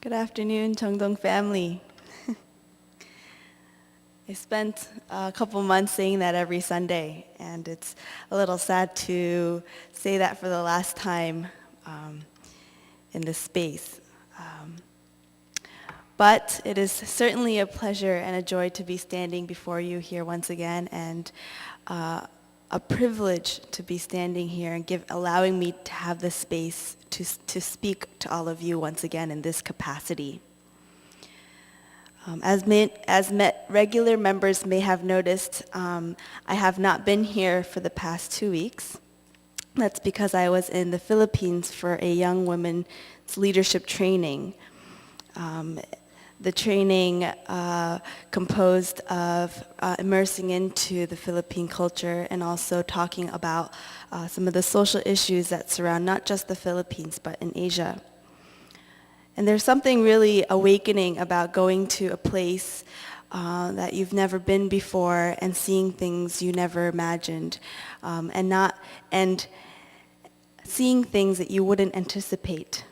Good afternoon, Chung-dong family. I spent a couple months saying that every Sunday, and it's a little sad to say that for the last time in this space. But it is certainly a pleasure and a joy to be standing before you here once again, and a privilege to be standing here and allowing me to have the space to speak to all of you once again in this capacity. As regular members may have noticed, I have not been here for the past 2 weeks. That's because I was in the Philippines for a young women's leadership training. The training composed of immersing into the Philippine culture and also talking about some of the social issues that surround not just the Philippines but in Asia. And there's something really awakening about going to a place that you've never been before and seeing things you never imagined, and seeing things that you wouldn't anticipate.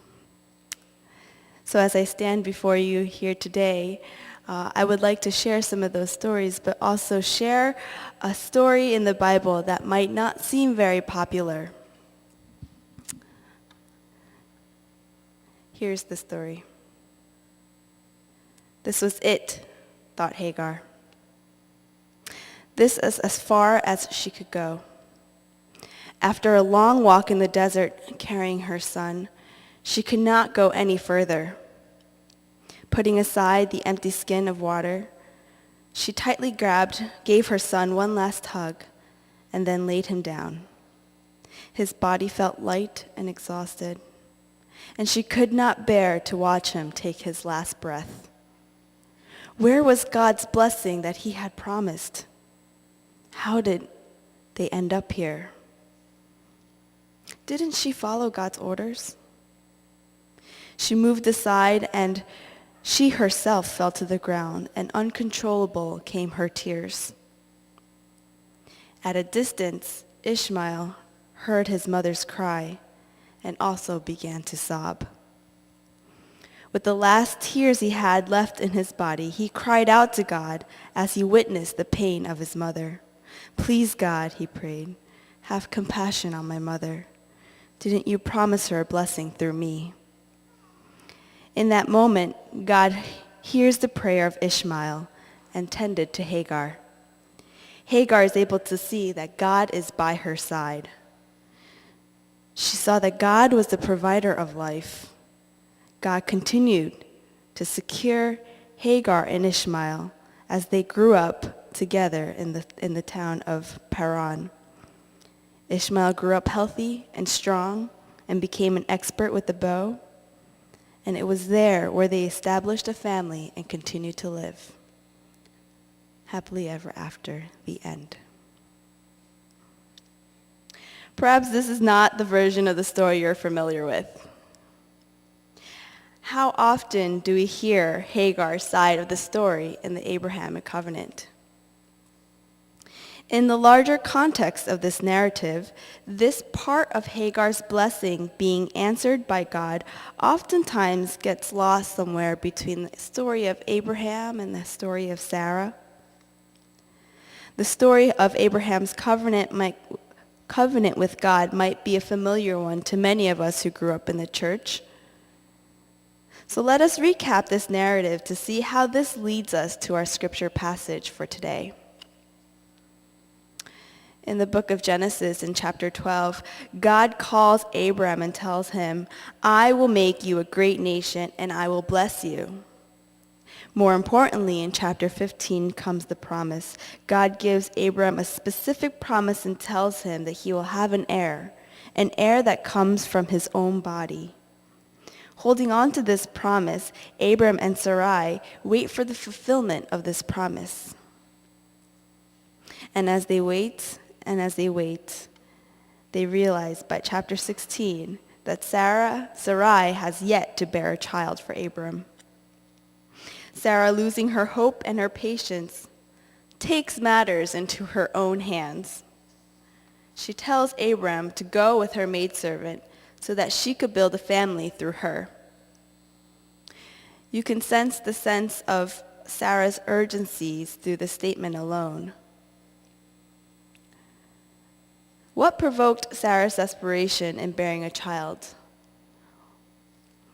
So as I stand before you here today, I would like to share some of those stories, but also share a story in the Bible that might not seem very popular. Here's the story. This was it, thought Hagar. This is as far as she could go. After a long walk in the desert carrying her son, she could not go any further. Putting aside the empty skin of water, she tightly gave her son one last hug, and then laid him down. His body felt light and exhausted, and she could not bear to watch him take his last breath. Where was God's blessing that he had promised? How did they end up here? Didn't she follow God's orders? She moved aside, and she herself fell to the ground, and uncontrollable came her tears. At a distance, Ishmael heard his mother's cry and also began to sob. With the last tears he had left in his body, he cried out to God as he witnessed the pain of his mother. "Please, God," he prayed, "have compassion on my mother. Didn't you promise her a blessing through me?" In that moment, God hears the prayer of Ishmael and tended to Hagar. Hagar is able to see that God is by her side. She saw that God was the provider of life. God continued to secure Hagar and Ishmael as they grew up together in the town of Paran. Ishmael grew up healthy and strong and became an expert with the bow. And it was there where they established a family and continued to live. Happily ever after, the end. Perhaps this is not the version of the story you're familiar with. How often do we hear Hagar's side of the story in the Abrahamic covenant? In the larger context of this narrative, this part of Hagar's blessing being answered by God oftentimes gets lost somewhere between the story of Abraham and the story of Sarah. The story of Abraham's covenant with God might be a familiar one to many of us who grew up in the church. So let us recap this narrative to see how this leads us to our scripture passage for today. In the book of Genesis, in chapter 12, God calls Abram and tells him, "I will make you a great nation, and I will bless you." More importantly, in chapter 15 comes the promise. God gives Abram a specific promise and tells him that he will have an heir that comes from his own body. Holding on to this promise, Abram and Sarai wait for the fulfillment of this promise. And as they wait, they realize by chapter 16 that Sarai has yet to bear a child for Abram. Sarah, losing her hope and her patience, takes matters into her own hands. She tells Abram to go with her maidservant so that she could build a family through her. You can sense the sense of Sarah's urgencies through the statement alone. What provoked Sarah's desperation in bearing a child?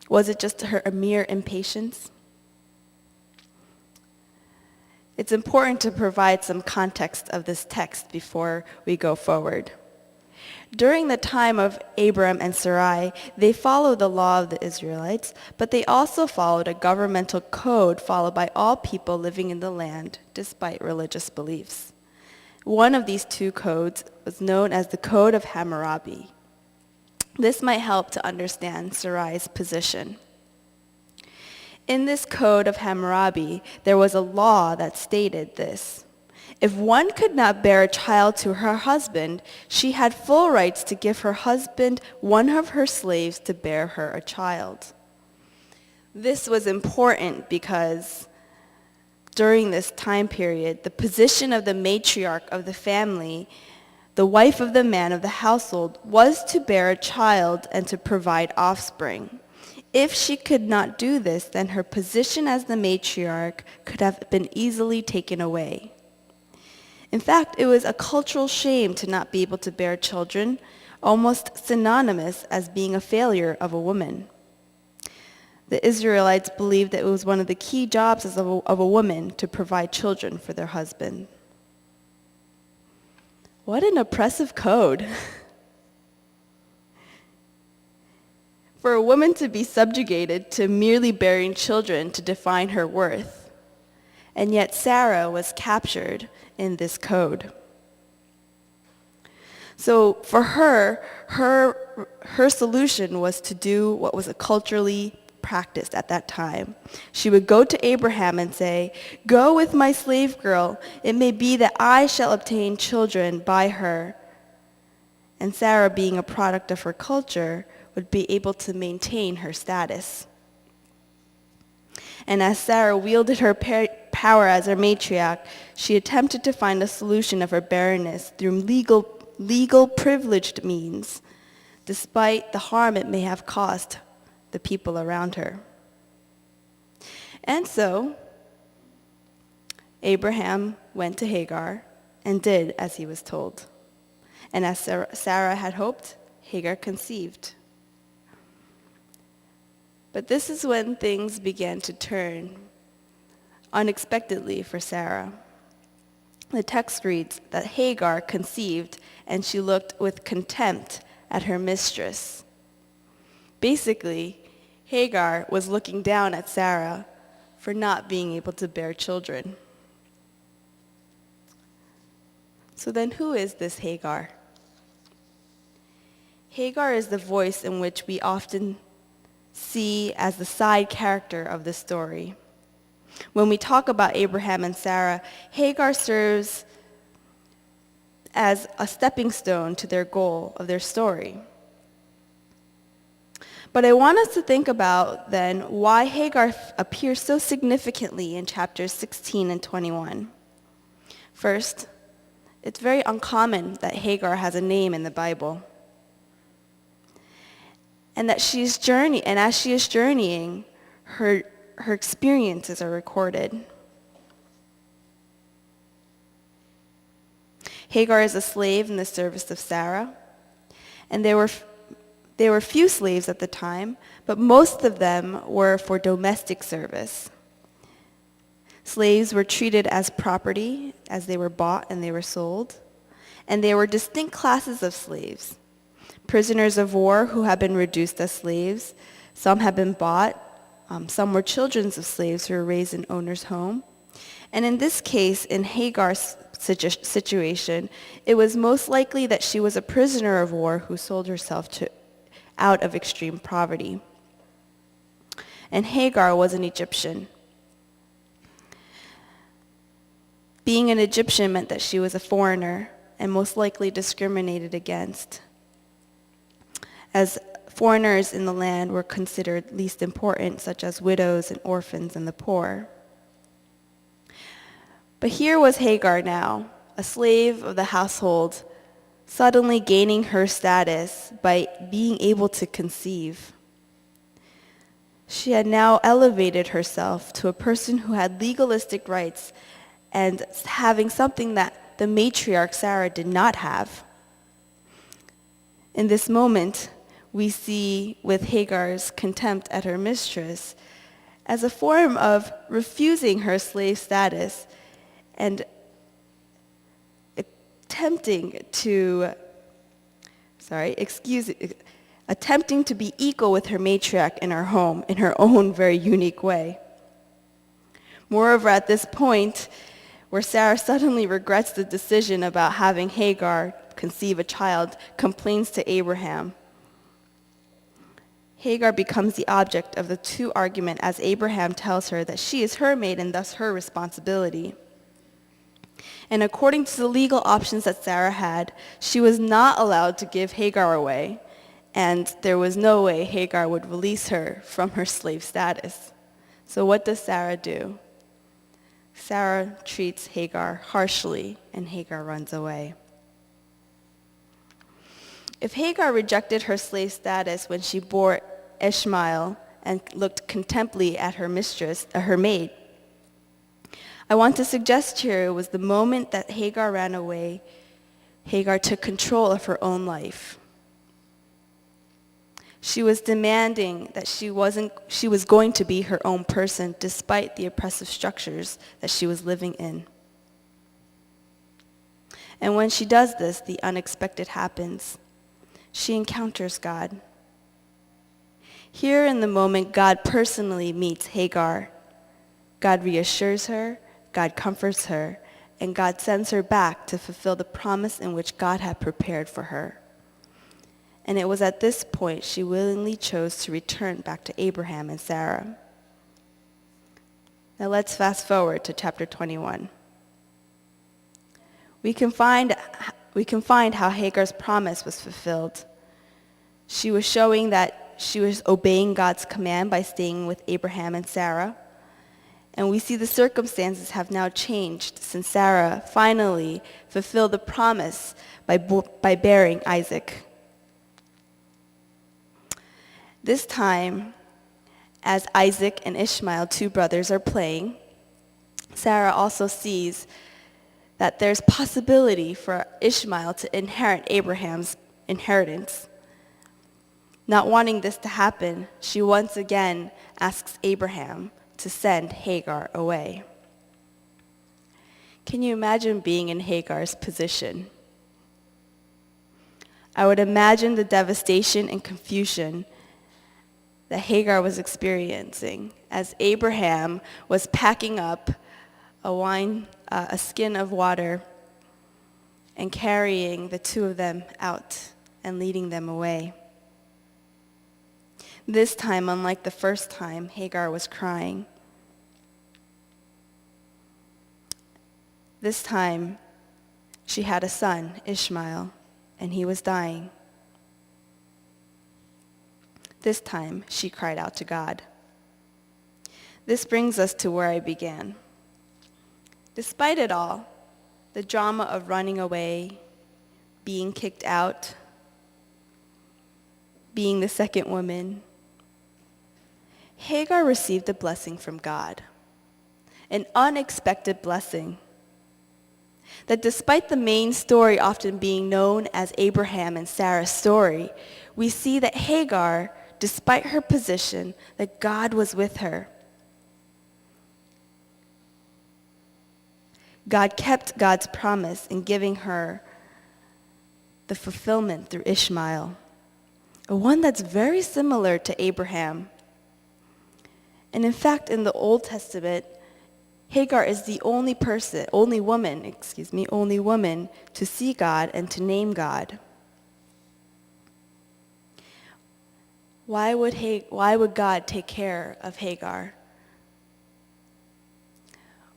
Was it just a mere impatience? It's important to provide some context of this text before we go forward. During the time of Abram and Sarai, they followed the law of the Israelites, but they also followed a governmental code followed by all people living in the land, despite religious beliefs. One of these two codes was known as the Code of Hammurabi. This might help to understand Sarai's position. In this Code of Hammurabi, there was a law that stated this. If one could not bear a child to her husband, she had full rights to give her husband one of her slaves to bear her a child. This was important because during this time period, the position of the matriarch of the family, the wife of the man of the household, was to bear a child and to provide offspring. If she could not do this, then her position as the matriarch could have been easily taken away. In fact, it was a cultural shame to not be able to bear children, almost synonymous as being a failure of a woman. The Israelites believed that it was one of the key jobs of a woman to provide children for their husband. What an oppressive code. For a woman to be subjugated to merely bearing children to define her worth. And yet Sarah was captured in this code. So for her solution was to do what was culturally practiced at that time. She would go to Abraham and say, "Go with my slave girl. It may be that I shall obtain children by her." And Sarah, being a product of her culture, would be able to maintain her status. And as Sarah wielded her power as her matriarch, she attempted to find a solution of her barrenness through legal privileged means, despite the harm it may have caused the people around her. And so, Abraham went to Hagar and did as he was told. And as Sarah had hoped, Hagar conceived. But this is when things began to turn unexpectedly for Sarah. The text reads that Hagar conceived and she looked with contempt at her mistress. Basically, Hagar was looking down at Sarah for not being able to bear children. So then who is this Hagar? Hagar is the voice in which we often see as the side character of the story. When we talk about Abraham and Sarah, Hagar serves as a stepping stone to their goal of their story. But I want us to think about then why Hagar appears so significantly in chapters 16 and 21. First, it's very uncommon that Hagar has a name in the Bible. And that as she is journeying, her experiences are recorded. Hagar is a slave in the service of Sarah, and there were few slaves at the time, but most of them were for domestic service. Slaves were treated as property as they were bought and they were sold, and there were distinct classes of slaves. Prisoners of war who had been reduced as slaves, some had been bought, some were children of slaves who were raised in owner's home. And in this case, in Hagar's situation, it was most likely that she was a prisoner of war who sold herself out of extreme poverty. And Hagar was an Egyptian. Being an Egyptian meant that she was a foreigner and most likely discriminated against, as foreigners in the land were considered least important, such as widows and orphans and the poor. But here was Hagar now, a slave of the household, suddenly gaining her status by being able to conceive. She had now elevated herself to a person who had legalistic rights and having something that the matriarch Sarah did not have. In this moment, we see with Hagar's contempt at her mistress as a form of refusing her slave status and attempting to be equal with her matriarch in her home in her own very unique way. Moreover, at this point, where Sarah suddenly regrets the decision about having Hagar conceive a child, complains to Abraham. Hagar becomes the object of the two argument as Abraham tells her that she is her maid and thus her responsibility. And according to the legal options that Sarah had, she was not allowed to give Hagar away, and there was no way Hagar would release her from her slave status. So what does Sarah do? Sarah treats Hagar harshly, and Hagar runs away. If Hagar rejected her slave status when she bore Ishmael and looked contemptibly at her mistress, her maid, I want to suggest here it was the moment that Hagar ran away, Hagar took control of her own life. She was demanding that she was going to be her own person despite the oppressive structures that she was living in. And when she does this, the unexpected happens. She encounters God. Here in the moment, God personally meets Hagar. God reassures her, God comforts her, and God sends her back to fulfill the promise in which God had prepared for her. And it was at this point she willingly chose to return back to Abraham and Sarah. Now let's fast forward to chapter 21. We can find how Hagar's promise was fulfilled. She was showing that she was obeying God's command by staying with Abraham and Sarah. And we see the circumstances have now changed since Sarah finally fulfilled the promise by bearing Isaac. This time, as Isaac and Ishmael, two brothers, are playing, Sarah also sees that there's possibility for Ishmael to inherit Abraham's inheritance. Not wanting this to happen, she once again asks Abraham to send Hagar away. Can you imagine being in Hagar's position? I would imagine the devastation and confusion that Hagar was experiencing as Abraham was packing up a skin of water and carrying the two of them out and leading them away. This time, unlike the first time, Hagar was crying. This time, she had a son, Ishmael, and he was dying. This time, she cried out to God. This brings us to where I began. Despite it all, the drama of running away, being kicked out, being the second woman, Hagar received a blessing from God, an unexpected blessing. That despite the main story often being known as Abraham and Sarah's story, we see that Hagar, despite her position, that God was with her. God kept God's promise in giving her the fulfillment through Ishmael, one that's very similar to Abraham. And in fact, in the Old Testament, Hagar is the only woman to see God and to name God. Why would God take care of Hagar?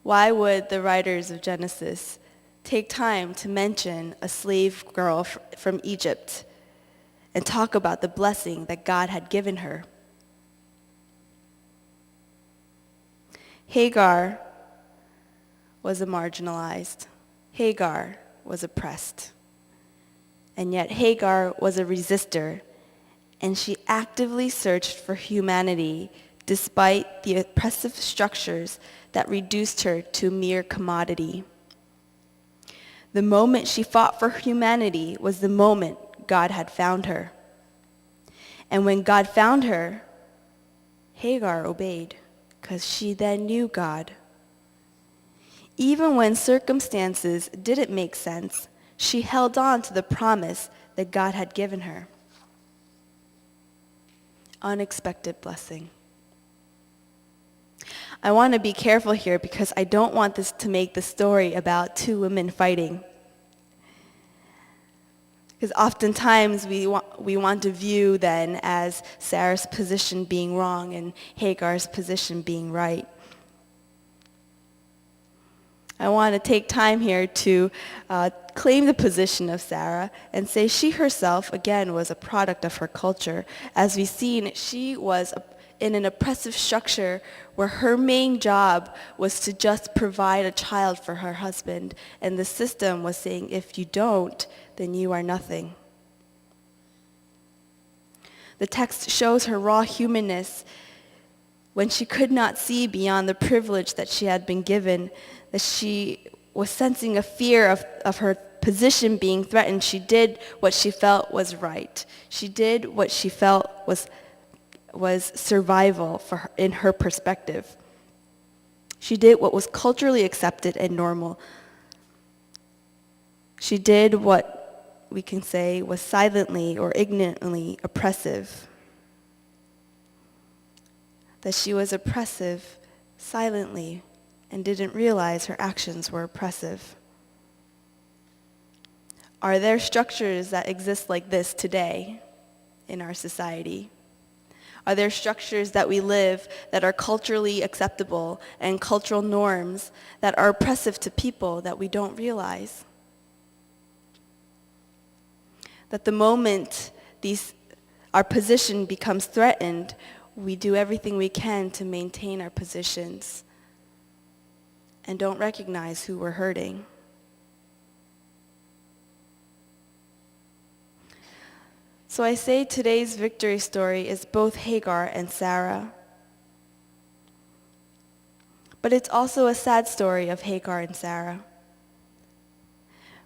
Why would the writers of Genesis take time to mention a slave girl from Egypt and talk about the blessing that God had given her? Hagar was marginalized. Hagar was oppressed. And yet Hagar was a resistor, and she actively searched for humanity despite the oppressive structures that reduced her to a mere commodity. The moment she fought for humanity was the moment God had found her. And when God found her, Hagar obeyed, because she then knew God. Even when circumstances didn't make sense, she held on to the promise that God had given her. Unexpected blessing. I want to be careful here because I don't want this to make the story about two women fighting. Because oftentimes we want to view then as Sarah's position being wrong and Hagar's position being right. I want to take time here to claim the position of Sarah and say she herself, again, was a product of her culture. As we've seen, she was in an oppressive structure where her main job was to just provide a child for her husband. And the system was saying, if you don't, then you are nothing. The text shows her raw humanness when she could not see beyond the privilege that she had been given, that she was sensing a fear of her position being threatened. She did what she felt was right. She did what she felt was survival for her, in her perspective. She did what was culturally accepted and normal. She did what we can say was silently or ignorantly oppressive. That she was oppressive silently and didn't realize her actions were oppressive. Are there structures that exist like this today in our society? Are there structures that we live that are culturally acceptable and cultural norms that are oppressive to people that we don't realize? That the moment our position becomes threatened, we do everything we can to maintain our positions and don't recognize who we're hurting. So I say today's victory story is both Hagar and Sarah. But it's also a sad story of Hagar and Sarah.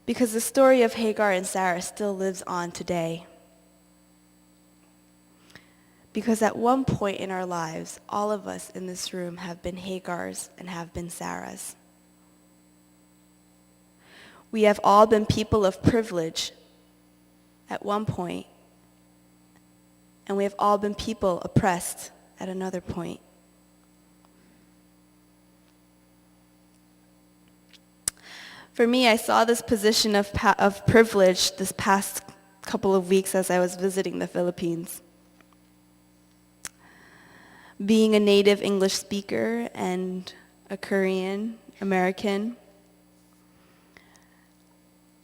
Because the story of Hagar and Sarah still lives on today. Because at one point in our lives, all of us in this room have been Hagars and have been Sarahs. We have all been people of privilege at one point, and we have all been people oppressed at another point. For me, I saw this position of privilege this past couple of weeks as I was visiting the Philippines. Being a native English speaker and a Korean American,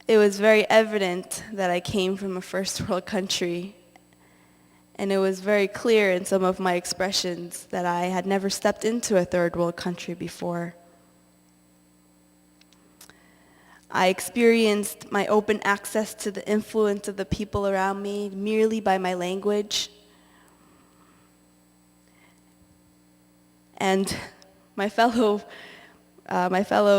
it was very evident that I came from a first world country, and it was very clear in some of my expressions that I had never stepped into a third world country before. I experienced my open access to the influence of the people around me merely by my language. And my fellow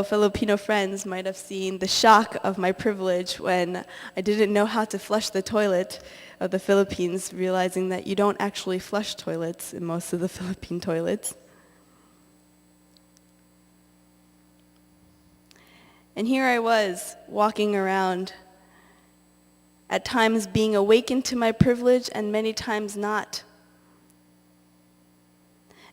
Filipino friends might have seen the shock of my privilege when I didn't know how to flush the toilet of the Philippines, realizing that you don't actually flush toilets in most of the Philippine toilets. And here I was, walking around, at times being awakened to my privilege and many times not.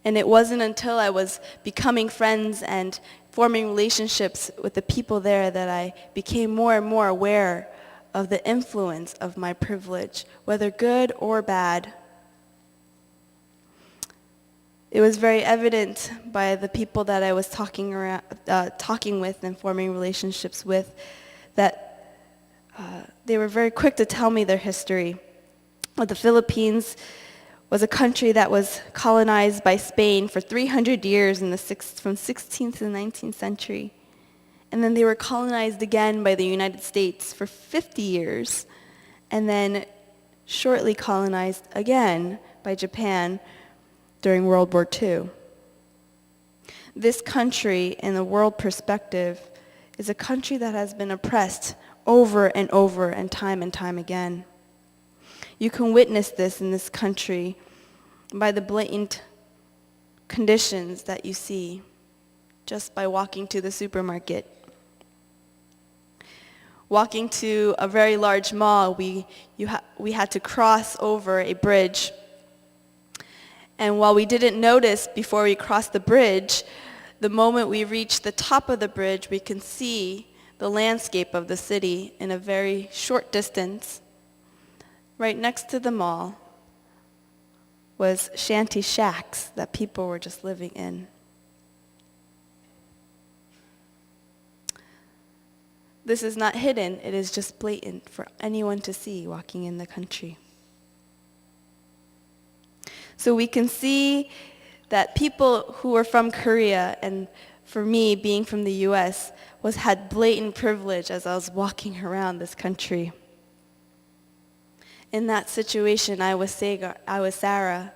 And it wasn't until I was becoming friends and forming relationships with the people there that I became more and more aware of the influence of my privilege, whether good or bad. It was very evident by the people that I was talking with and forming relationships with that they were very quick to tell me their history. The Philippines was a country that was colonized by Spain for 300 years from 16th to the 19th century. And then they were colonized again by the United States for 50 years, and then shortly colonized again by Japan during World War II. This country, in the world perspective, is a country that has been oppressed over and over and time again. You can witness this in this country by the blatant conditions that you see just by walking to the supermarket. Walking to a very large mall, we had to cross over a bridge. And while we didn't notice before we crossed the bridge, the moment we reached the top of the bridge, we can see the landscape of the city in a very short distance. Right next to the mall was shanty shacks that people were just living in. This is not hidden, it is just blatant for anyone to see walking in the country. So we can see that people who are from Korea, and for me, being from the US, had blatant privilege as I was walking around this country. In that situation, I was Sarah,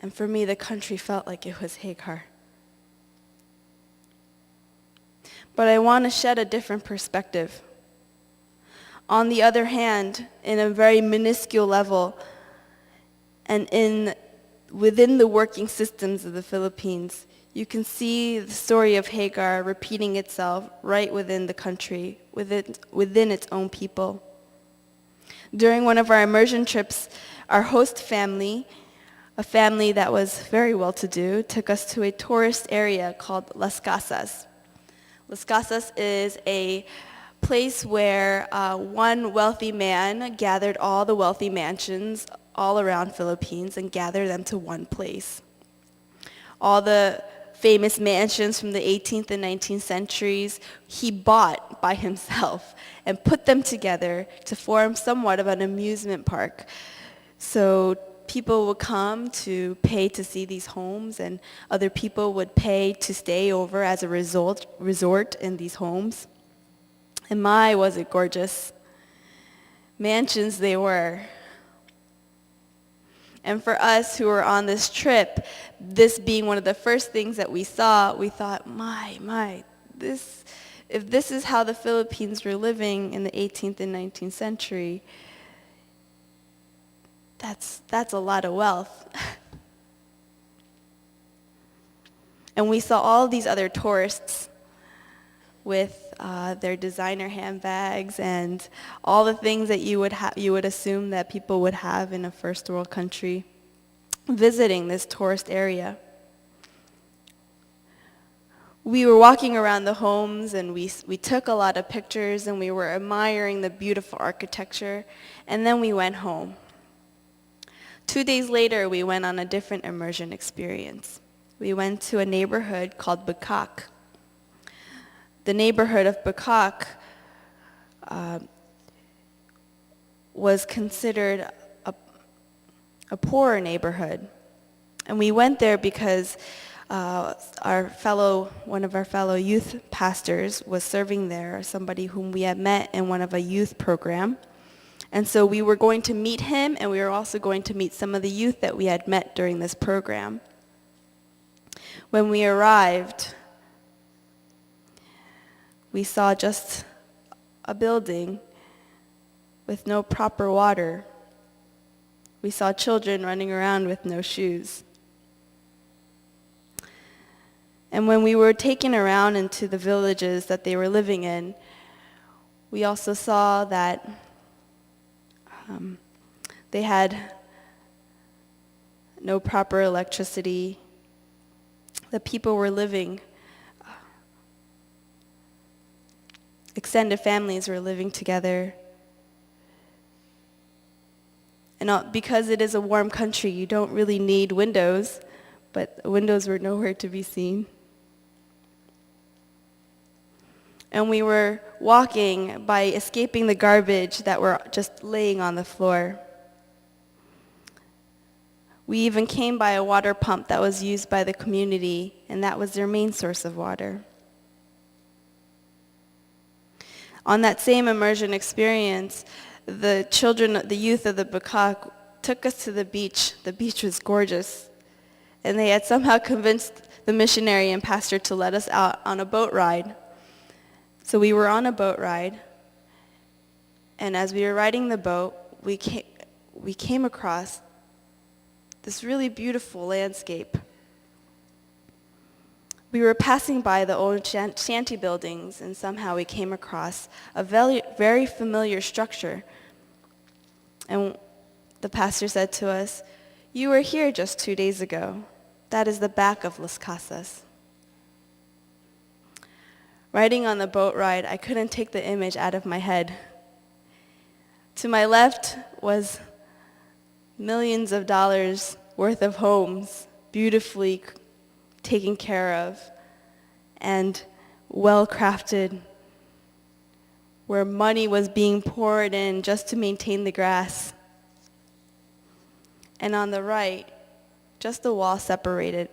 and for me, the country felt like it was Hagar. But I want to shed a different perspective. On the other hand, in a very minuscule level, and within the working systems of the Philippines, you can see the story of Hagar repeating itself right within the country, within its own people. During one of our immersion trips, our host family, a family that was very well-to-do, took us to a tourist area called Las Casas. Las Casas is a place where one wealthy man gathered all the wealthy mansions all around Philippines and gathered them to one place. All the famous mansions from the 18th and 19th centuries he bought by himself and put them together to form somewhat of an amusement park. So people would come to pay to see these homes, and other people would pay to stay over as a resort in these homes. And my, was it gorgeous. Mansions they were. And for us who were on this trip, this being one of the first things that we saw, we thought, if this is how the Philippines were living in the 18th and 19th century, that's a lot of wealth. And we saw all these other tourists with their designer handbags and all the things that you would assume that people would have in a first world country, visiting this tourist area. We were walking around the homes, and we took a lot of pictures, and we were admiring the beautiful architecture, and then we went home. 2 days later, we went on a different immersion experience. We went to a neighborhood called Bukak. The neighborhood of Bukak was considered a poorer neighborhood. And we went there because one of our fellow youth pastors was serving there, somebody whom we had met in one of a youth program. And so we were going to meet him, and we were also going to meet some of the youth that we had met during this program. When we arrived, we saw just a building with no proper water. We saw children running around with no shoes. And when we were taken around into the villages that they were living in, we also saw that they had no proper electricity. The people were living, extended families were living together. And because it is a warm country, you don't really need windows, but the windows were nowhere to be seen. And we were walking by escaping the garbage that were just laying on the floor. We even came by a water pump that was used by the community, and that was their main source of water. On that same immersion experience, the youth of the Bukak took us to the beach. The beach was gorgeous. and they had somehow convinced the missionary and pastor to let us out on a boat ride. So we were on a boat ride, and as we were riding the boat, we came across this really beautiful landscape. We were passing by the old shanty buildings, and somehow we came across a very, very familiar structure. And the pastor said to us, "You were here just 2 days ago. That is the back of Las Casas." Riding on the boat ride, I couldn't take the image out of my head. To my left was millions of dollars worth of homes, beautifully taken care of and well-crafted, where money was being poured in just to maintain the grass. And on the right, just the wall separated,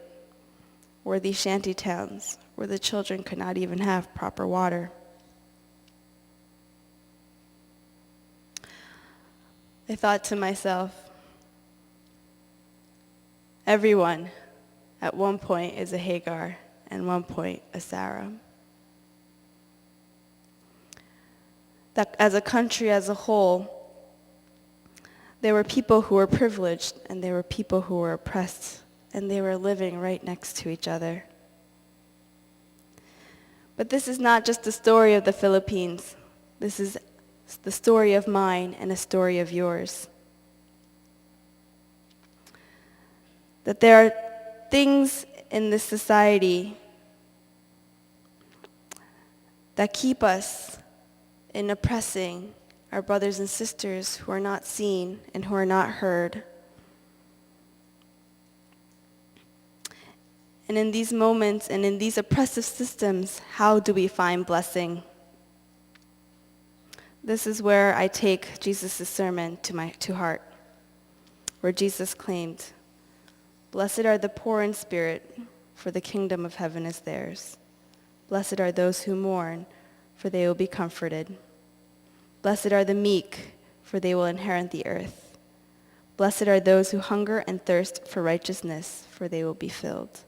were these shanty towns where the children could not even have proper water. I thought to myself, everyone at one point is a Hagar and one point a Sarah. That as a country as a whole, there were people who were privileged and there were people who were oppressed, and they were living right next to each other. But this is not just the story of the Philippines. This is the story of mine and a story of yours. That there are things in this society that keep us in oppressing our brothers and sisters who are not seen and who are not heard. And in these moments and in these oppressive systems, how do we find blessing? This is where I take Jesus' sermon to heart, where Jesus claimed, "Blessed are the poor in spirit, for the kingdom of heaven is theirs. Blessed are those who mourn, for they will be comforted. Blessed are the meek, for they will inherit the earth. Blessed are those who hunger and thirst for righteousness, for they will be filled.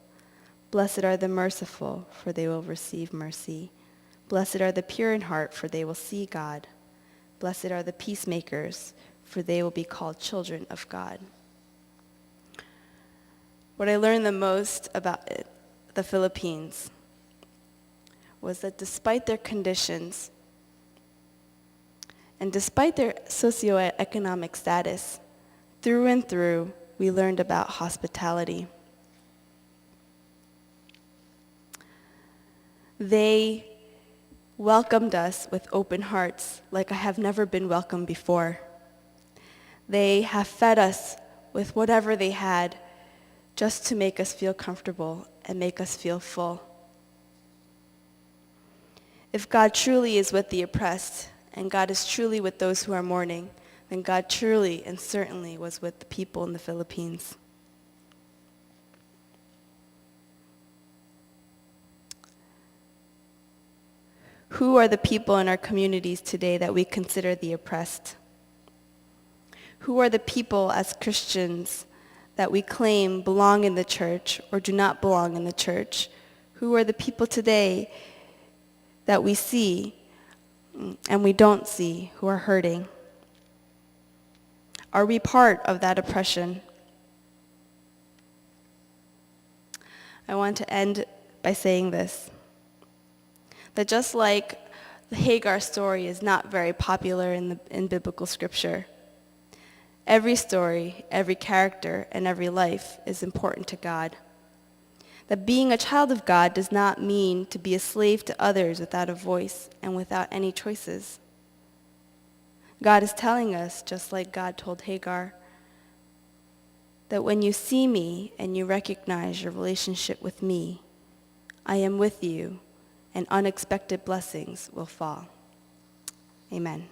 Blessed are the merciful, for they will receive mercy. Blessed are the pure in heart, for they will see God. Blessed are the peacemakers, for they will be called children of God." What I learned the most about the Philippines was that despite their conditions and despite their socioeconomic status, through and through, we learned about hospitality. They welcomed us with open hearts like I have never been welcomed before. They have fed us with whatever they had just to make us feel comfortable and make us feel full. If God truly is with the oppressed and God is truly with those who are mourning, then God truly and certainly was with the people in the Philippines. Who are the people in our communities today that we consider the oppressed? Who are the people as Christians that we claim belong in the church or do not belong in the church? Who are the people today that we see and we don't see who are hurting? Are we part of that oppression? I want to end by saying this, that just like the Hagar story is not very popular in biblical scripture, every story, every character, and every life is important to God. That being a child of God does not mean to be a slave to others without a voice and without any choices. God is telling us, just like God told Hagar, that when you see me and you recognize your relationship with me, I am with you, and unexpected blessings will fall. Amen.